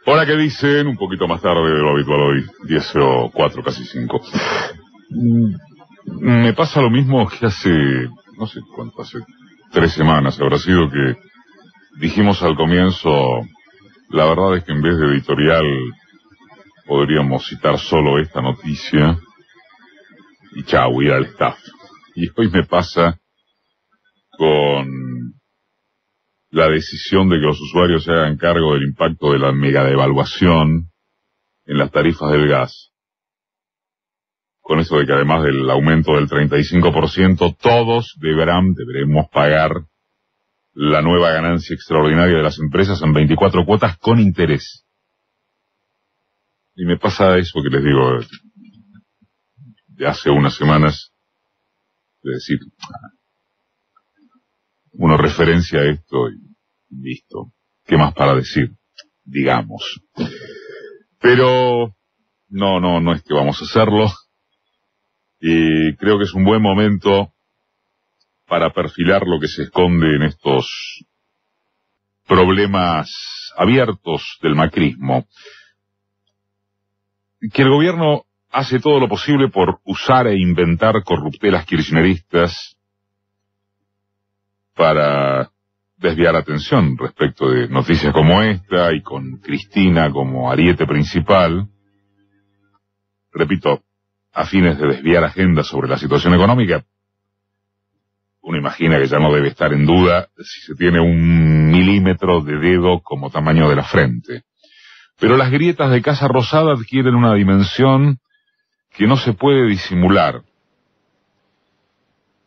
Hola, ¿qué dicen? Un poquito más tarde de lo habitual hoy, 10:04, casi 5. Me pasa lo mismo que hace, no sé cuánto, hace 3 semanas habrá sido que dijimos al comienzo, la verdad es que en vez de editorial podríamos citar solo esta noticia y chau, ir al staff. Y hoy me pasa con la decisión de que los usuarios se hagan cargo del impacto de la mega devaluación en las tarifas del gas. Con eso de que además del aumento del 35%, todos deberemos pagar la nueva ganancia extraordinaria de las empresas en 24 cuotas con interés. Y me pasa eso que les digo de hace unas semanas, de decir, uno referencia a esto y listo. ¿Qué más para decir? Digamos. Pero no es que vamos a hacerlo. Y creo que es un buen momento para perfilar lo que se esconde en estos problemas abiertos del macrismo. Que el gobierno hace todo lo posible por usar e inventar corruptelas kirchneristas para desviar atención respecto de noticias como esta y con Cristina como ariete principal. Repito, a fines de desviar agenda sobre la situación económica. Uno imagina que ya no debe estar en duda si se tiene 1 milímetro de dedo como tamaño de la frente. Pero las grietas de Casa Rosada adquieren una dimensión que no se puede disimular.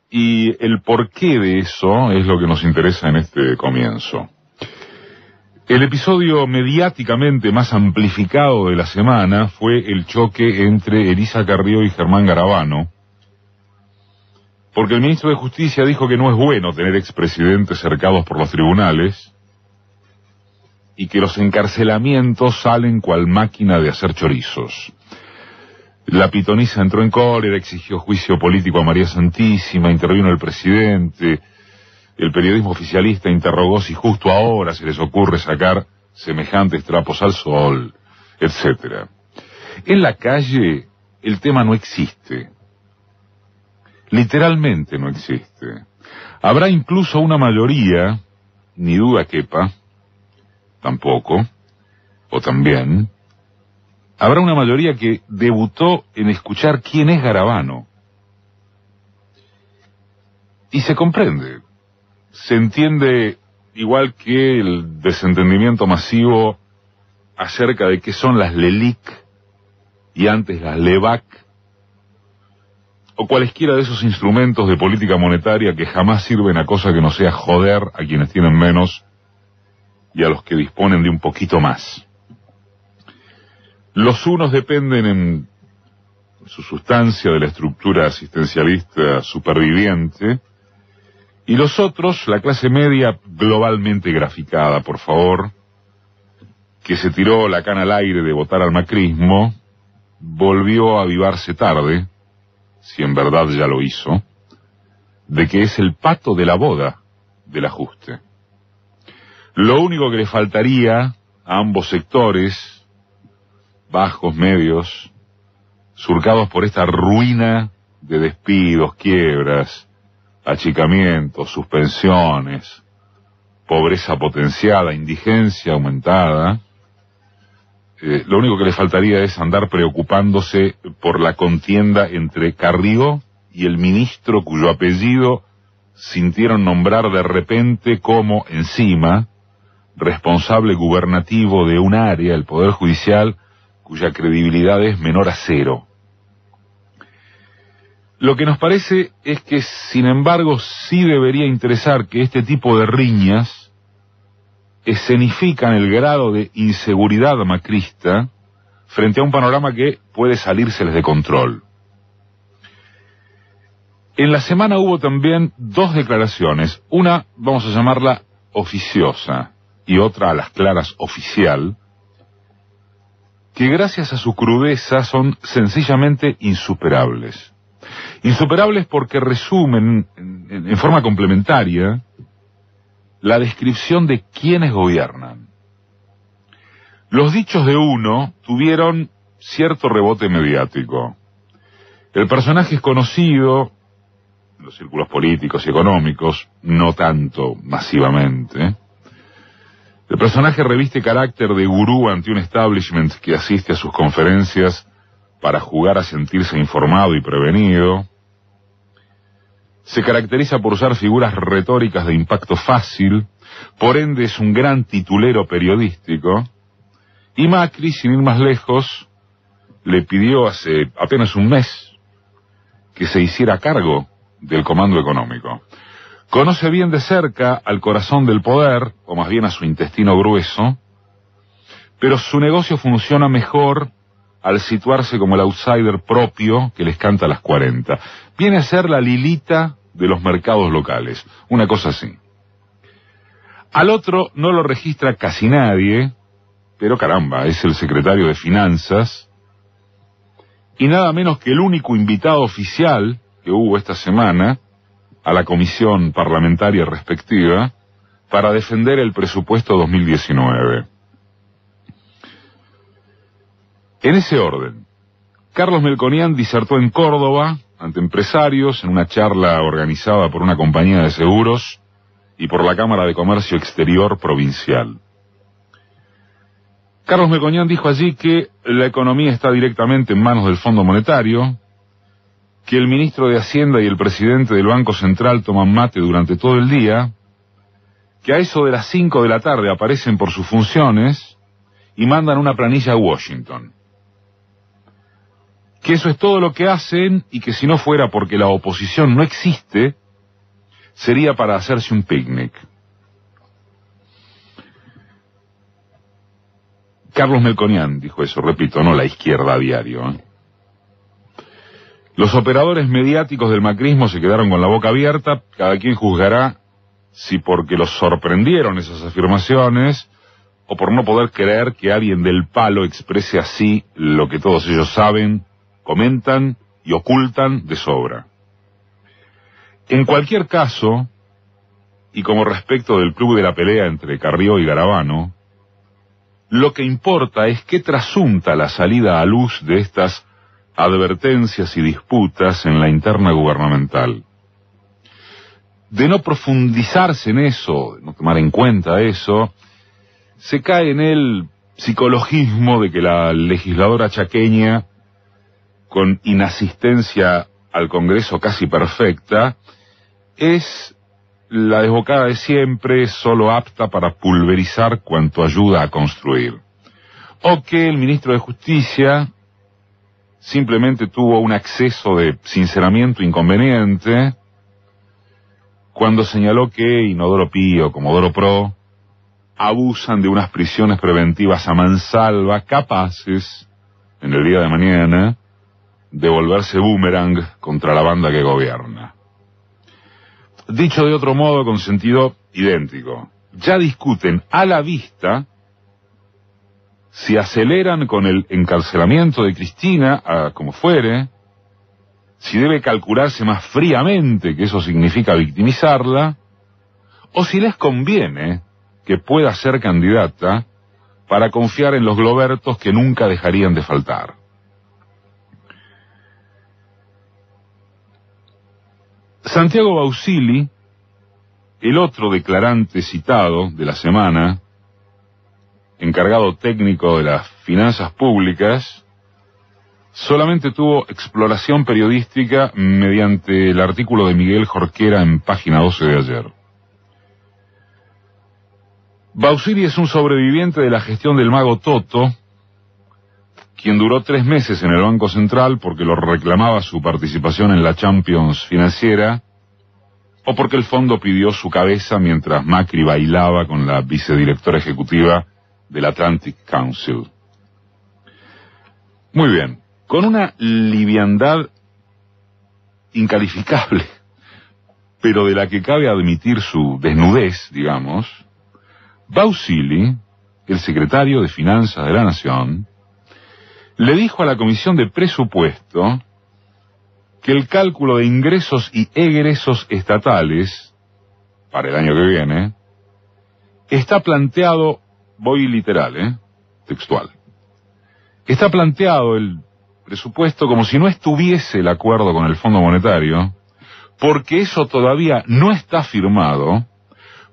Y el porqué de eso es lo que nos interesa en este comienzo. El episodio mediáticamente más amplificado de la semana fue el choque entre Elisa Carrió y Germán Garabano, porque el ministro de Justicia dijo que no es bueno tener expresidentes cercados por los tribunales y que los encarcelamientos salen cual máquina de hacer chorizos. La pitonisa entró en cólera, exigió juicio político a María Santísima, intervino el presidente. El periodismo oficialista interrogó si justo ahora se les ocurre sacar semejantes trapos al sol, etc. En la calle el tema no existe. Literalmente no existe. Habrá incluso una mayoría, ni duda quepa, tampoco, o también, habrá una mayoría que debutó en escuchar quién es Garabano. Y se comprende. Se entiende igual que el desentendimiento masivo acerca de qué son las LELIC y antes las LEVAC, o cualesquiera de esos instrumentos de política monetaria que jamás sirven a cosa que no sea joder a quienes tienen menos y a los que disponen de un poquito más. Los unos dependen en su sustancia de la estructura asistencialista superviviente, y los otros, la clase media globalmente graficada, por favor, que se tiró la cana al aire de votar al macrismo, volvió a avivarse tarde, si en verdad ya lo hizo, de que es el pato de la boda del ajuste. Lo único que le faltaría a ambos sectores, bajos, medios, surcados por esta ruina de despidos, quiebras, achicamientos, suspensiones, pobreza potenciada, indigencia aumentada, lo único que le faltaría es andar preocupándose por la contienda entre Carrió y el ministro cuyo apellido sintieron nombrar de repente como, encima, responsable gubernativo de un área, el Poder Judicial, cuya credibilidad es menor a 0. Lo que nos parece es que, sin embargo, sí debería interesar que este tipo de riñas escenifican el grado de inseguridad macrista frente a un panorama que puede salírseles de control. En la semana hubo también 2 declaraciones, una, vamos a llamarla oficiosa, y otra a las claras oficial, que gracias a su crudeza son sencillamente insuperables. Insuperables porque resumen en forma complementaria la descripción de quienes gobiernan. Los dichos de uno tuvieron cierto rebote mediático. El personaje es conocido en los círculos políticos y económicos, no tanto masivamente. El personaje reviste carácter de gurú ante un establishment que asiste a sus conferencias para jugar a sentirse informado y prevenido. Se caracteriza por usar figuras retóricas de impacto fácil, por ende es un gran titulero periodístico, y Macri, sin ir más lejos, le pidió hace apenas un mes que se hiciera cargo del comando económico. Conoce bien de cerca al corazón del poder, o más bien a su intestino grueso, pero su negocio funciona mejor al situarse como el outsider propio que les canta a las 40. Viene a ser la Lilita de los mercados locales, una cosa así. Al otro no lo registra casi nadie, pero caramba, es el secretario de Finanzas, y nada menos que el único invitado oficial que hubo esta semana a la comisión parlamentaria respectiva para defender el presupuesto 2019. En ese orden, Carlos Melconian disertó en Córdoba ante empresarios en una charla organizada por una compañía de seguros y por la Cámara de Comercio Exterior Provincial. Carlos Melconian dijo allí que la economía está directamente en manos del Fondo Monetario, que el ministro de Hacienda y el presidente del Banco Central toman mate durante todo el día, que a eso de las 5 de la tarde aparecen por sus funciones y mandan una planilla a Washington. Que eso es todo lo que hacen y que si no fuera porque la oposición no existe, sería para hacerse un picnic. Carlos Melconian dijo eso, repito, no la izquierda a diario. Los operadores mediáticos del macrismo se quedaron con la boca abierta, cada quien juzgará si porque los sorprendieron esas afirmaciones o por no poder creer que alguien del palo exprese así lo que todos ellos saben, comentan y ocultan de sobra. En cualquier caso, y como respecto del club de la pelea entre Carrió y Garabano, lo que importa es qué trasunta la salida a luz de estas advertencias y disputas en la interna gubernamental. De no profundizarse en eso, de no tomar en cuenta eso, se cae en el psicologismo de que la legisladora chaqueña, con inasistencia al Congreso casi perfecta, es la desbocada de siempre, solo apta para pulverizar cuanto ayuda a construir. O que el ministro de Justicia simplemente tuvo un acceso de sinceramiento inconveniente cuando señaló que Inodoro Pi o Comodoro Pro abusan de unas prisiones preventivas a mansalva capaces, en el día de mañana, de volverse boomerang contra la banda que gobierna. Dicho de otro modo, con sentido idéntico, ya discuten a la vista si aceleran con el encarcelamiento de Cristina, como fuere, si debe calcularse más fríamente que eso significa victimizarla, o si les conviene que pueda ser candidata para confiar en los globertos que nunca dejarían de faltar. Santiago Bausili, el otro declarante citado de la semana, encargado técnico de las finanzas públicas, solamente tuvo exploración periodística mediante el artículo de Miguel Jorquera en página 12 de ayer. Bausili es un sobreviviente de la gestión del mago Toto, quien duró 3 meses en el Banco Central porque lo reclamaba su participación en la Champions financiera, o porque el fondo pidió su cabeza mientras Macri bailaba con la vicedirectora ejecutiva del Atlantic Council. Muy bien, con una liviandad incalificable, pero de la que cabe admitir su desnudez, digamos, Bausili, el secretario de Finanzas de la Nación, le dijo a la Comisión de Presupuesto que el cálculo de ingresos y egresos estatales para el año que viene está planteado, voy literal, textual. Está planteado el presupuesto como si no estuviese el acuerdo con el Fondo Monetario, porque eso todavía no está firmado,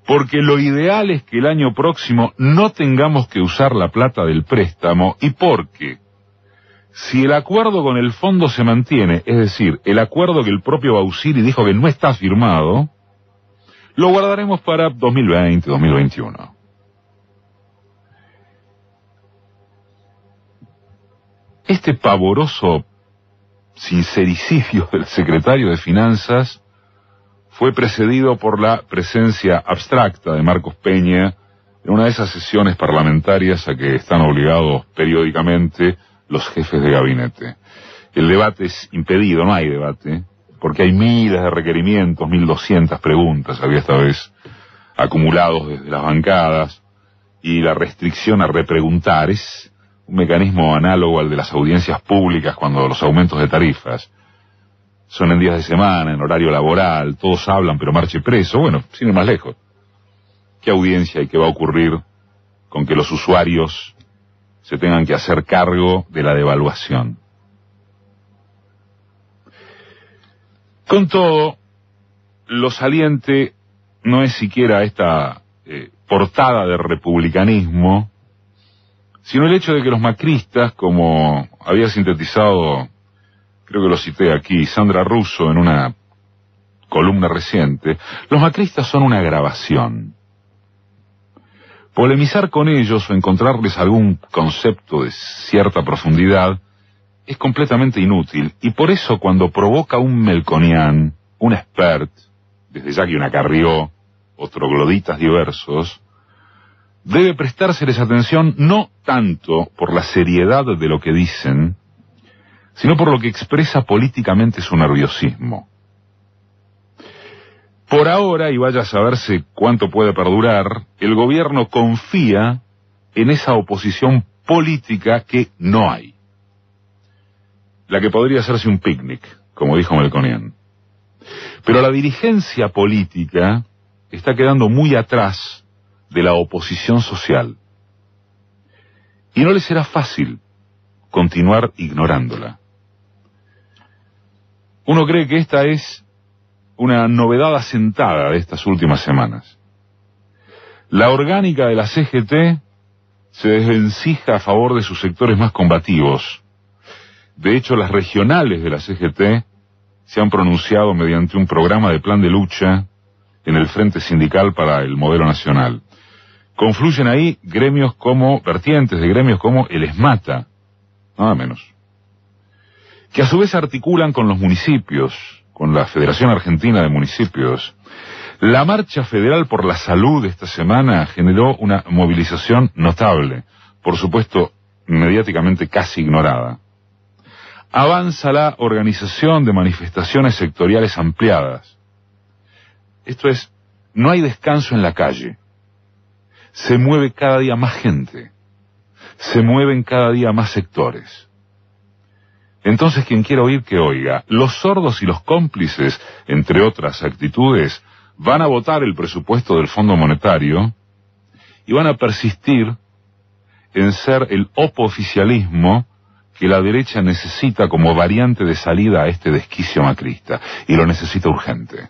porque lo ideal es que el año próximo no tengamos que usar la plata del préstamo, y porque si el acuerdo con el fondo se mantiene, es decir, el acuerdo que el propio Bausiri dijo que no está firmado, lo guardaremos para 2020, 2021. Este pavoroso sincericidio del secretario de Finanzas fue precedido por la presencia abstracta de Marcos Peña en una de esas sesiones parlamentarias a que están obligados periódicamente los jefes de gabinete. El debate es impedido, no hay debate, porque hay miles de requerimientos, 1200 preguntas había esta vez acumulados desde las bancadas, y la restricción a repreguntar es un mecanismo análogo al de las audiencias públicas cuando los aumentos de tarifas son en días de semana, en horario laboral, todos hablan pero marche preso. Bueno, sin ir más lejos, ¿qué audiencia y qué va a ocurrir con que los usuarios se tengan que hacer cargo de la devaluación? Con todo, lo saliente no es siquiera esta portada de republicanismo, sino el hecho de que los macristas, como había sintetizado, creo que lo cité aquí, Sandra Russo en una columna reciente, los macristas son una grabación. Polemizar con ellos o encontrarles algún concepto de cierta profundidad es completamente inútil, y por eso cuando provoca un Melconian, un expert, desde ya que una Carrió, o trogloditas diversos, debe prestárseles atención no tanto por la seriedad de lo que dicen, sino por lo que expresa políticamente su nerviosismo. Por ahora, y vaya a saberse cuánto puede perdurar, el gobierno confía en esa oposición política que no hay. La que podría hacerse un picnic, como dijo Melconian. Pero la dirigencia política está quedando muy atrás de la oposición social. Y no le será fácil continuar ignorándola. Uno cree que esta es una novedad asentada de estas últimas semanas. La orgánica de la CGT se desvencija a favor de sus sectores más combativos. De hecho, las regionales de la CGT se han pronunciado mediante un programa de plan de lucha en el Frente Sindical para el Modelo Nacional. Confluyen ahí vertientes de gremios como el ESMATA, nada menos, que a su vez articulan con los municipios, con la Federación Argentina de Municipios. La Marcha Federal por la Salud de esta semana generó una movilización notable, por supuesto mediáticamente casi ignorada. Avanza la organización de manifestaciones sectoriales ampliadas. Esto es, no hay descanso en la calle. Se mueve cada día más gente. Se mueven cada día más sectores. Entonces, quien quiera oír, que oiga. Los sordos y los cómplices, entre otras actitudes, van a votar el presupuesto del Fondo Monetario y van a persistir en ser el opooficialismo que la derecha necesita como variante de salida a este desquicio macrista, y lo necesita urgente.